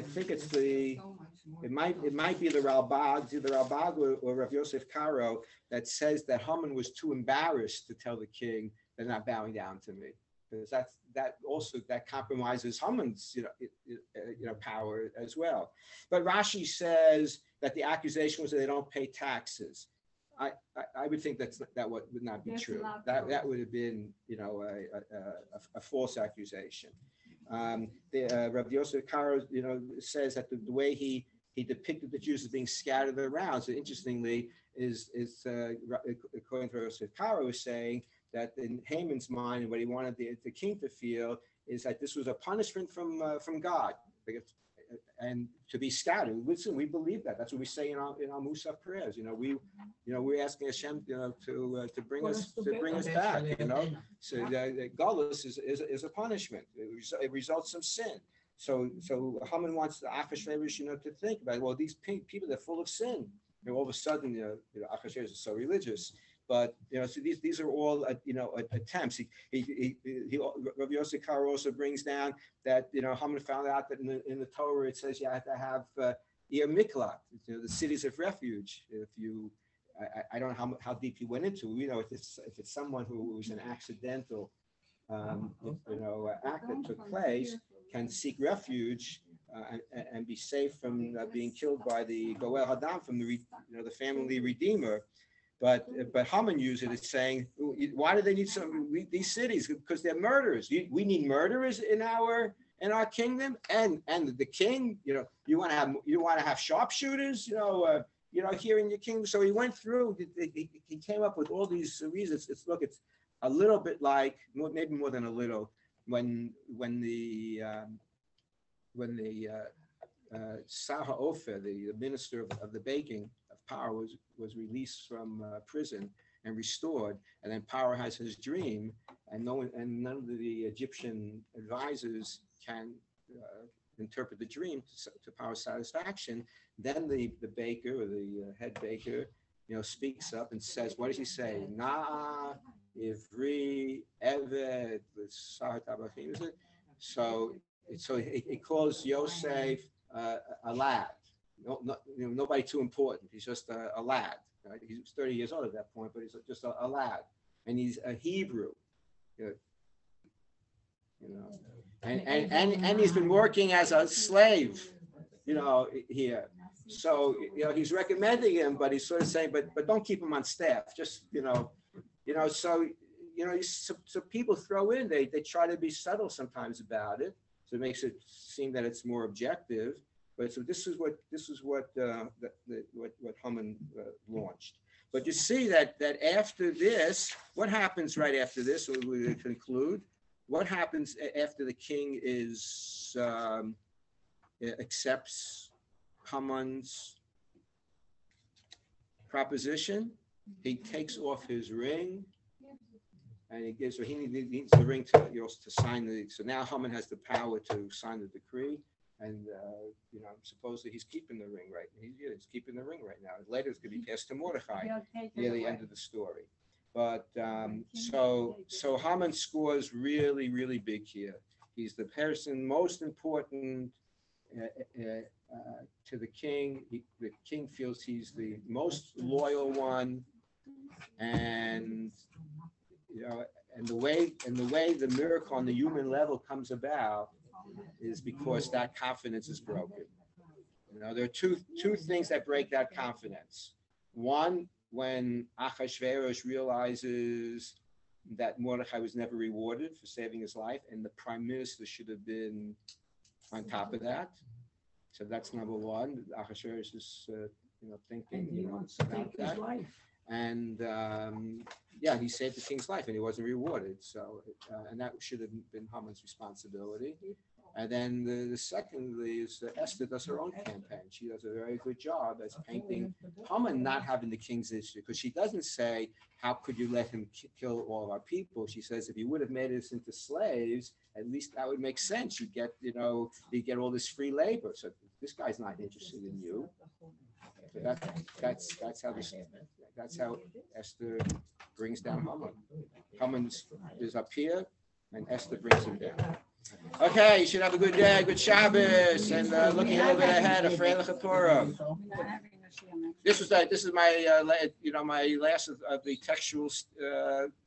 think it's it might be the Ralbag, either Ralbag or Rav Yosef Karo, that says that Haman was too embarrassed to tell the king they're not bowing down to me, because that compromises Haman's power as well. But Rashi says that the accusation was that they don't pay taxes. I would think that would not be true. That would have been a false accusation. Rabbi Yosef Karo says that the way he depicted the Jews as being scattered around. So interestingly, is according to Yosef Karo, is saying that in Haman's mind, and what he wanted the king to feel is that this was a punishment from God, and to be scattered. Listen, we believe that. That's what we say in our Musaf prayers. We're asking Hashem, to bring us back. So Galus is a punishment. It results from sin. So Haman wants the Achashverosh, to think about, well, these people, they're full of sin. All of a sudden, Achashverosh is so religious. But so these are all attempts. Rabbi Yosef Karo also brings down that Haman found out that in the Torah it says you have to have Ir Miklat, the cities of refuge. If you, I don't know how deep he went into. If it's someone who was an accidental act that took place, can seek refuge and be safe from being killed by the Goel Hadam, from the family redeemer. But Haman used it as saying, why do they need these cities? Because they're murderers. We need murderers in our kingdom, and the king. You want to have sharpshooters. Here in your kingdom. So he went through. He came up with all these reasons. It's a little bit like, maybe more than a little, when the Saha Ofer, the minister of the baking of Paro, was released from prison and restored, and then Paro has his dream, and none of the Egyptian advisors can interpret the dream to power satisfaction. Then the baker or the head baker, speaks up and says, what does he say? Na ivri evet l'sar tabachim, is it? So it calls Yosef a lad. Nobody too important. He's just a lad. Right? He's 30 years old at that point, but he's just a lad, and he's a Hebrew. And he's been working as a slave, here. So he's recommending him, but he's sort of saying, but don't keep him on staff. Just so people throw in. They try to be subtle sometimes about it, so it makes it seem that it's more objective. But so this is what Haman launched. But you see that after this, what happens right after this? We conclude. What happens after the king accepts Haman's proposition? He takes off his ring, and he needs the ring to sign so now Haman has the power to sign the decree, and supposedly he's keeping the ring right. He's keeping the ring right now. Later it's going to be passed to Mordechai near the end of the story. But so Haman scores really, really big here. He's the person most important to the king. The king feels he's the most loyal one, and and the way the miracle on the human level comes about is because that confidence is broken. There are two things that break that confidence. One, when Achashverosh realizes that Mordechai was never rewarded for saving his life, and the prime minister should have been on top of that. So that's number one. Achashverosh is, thinking, and he wants to take his life. And he saved the king's life, and he wasn't rewarded. So, and that should have been Haman's responsibility. And then the secondly is Esther does her own campaign. She does a very good job as painting Haman not having the king's issue, because she doesn't say, how could you let him kill all of our people? She says, if you would have made us into slaves, at least that would make sense. You get all this free labor. So this guy's not interested in you. So that's how Esther brings down Haman. Haman is up here, and Esther brings him down. Okay, you should have a good day, good Shabbos, and looking a little bit ahead of Freilich Torah. This is my my last of the textual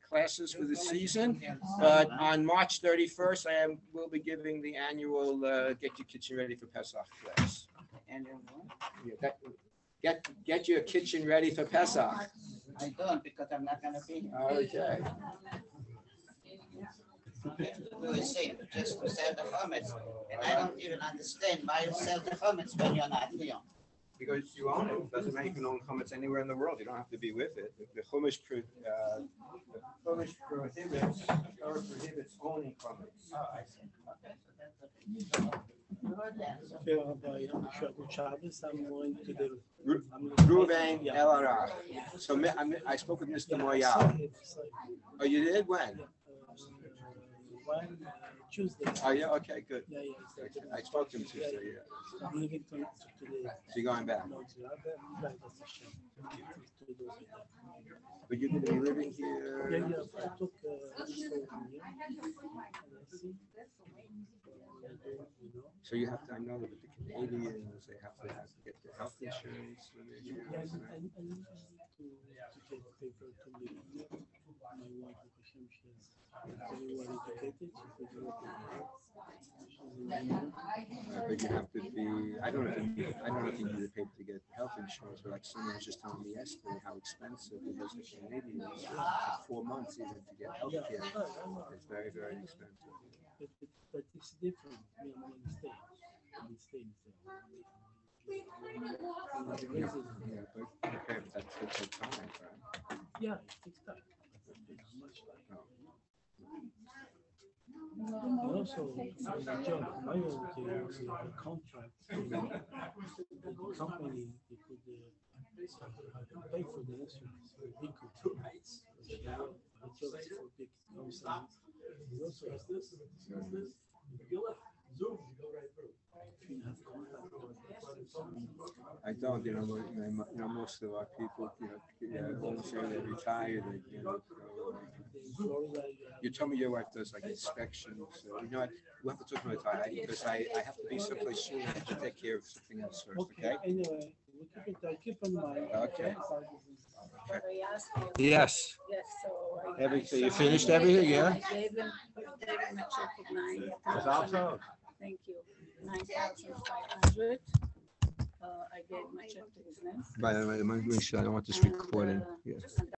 classes for the season. But on March 31st, will be giving the annual Get Your Kitchen Ready for Pesach class. Get your kitchen ready for Pesach. I don't, because I'm not going to be here. Okay. We will say just to sell the chametz, and I don't even understand why you sell the chametz when you're not here. Because you own it. Doesn't make you own chametz anywhere in the world. You don't have to be with it. The Chumash prohibits owning chametz. Oh, I see. Okay, so that's okay. Ruvain El Arach. So I spoke with Mr. Moyal. Oh, you did? When? Tuesday. Oh, yeah, okay, good. Yeah. I spoke to him Tuesday, yeah. I'm leaving today. So you're going back? No, But you're going to be living here? Yeah, I took from here, and I see. So you have to, I know that with the Canadians, they have to get the health insurance when they're here. Yeah, I need to get paper to live here. My wife, Hashem, she's very well educated. She's a but you have to be, I don't know if you need to pay to get health insurance, but like someone was just telling me yesterday how expensive it is for Canadians for 4 months even to get health care. It's very, very expensive. But it's different when you stay. Yeah, but okay, but that takes time, right? Yeah, it takes time. Much time. And also, on the job, my own was a contract. The company, they could pay for the insurance. They could do rights. The job for big companies. Also, is this? Zoom, you go right through. If you have contact with I don't, most of our people, once they're retired, Florida, you told me your wife does like inspections, you know what, we'll have to talk about it, because I have to be someplace soon, I have to take care of something else first, okay? Anyway, we keep in mind. Okay. But I asked him. Yes. Yes, so. Everything, you finished everything, yeah? I gave him a check of 9,000. Thank you. 9,500. I gave my check to his name. By the way, I don't want this And, recording. uh, Yeah. just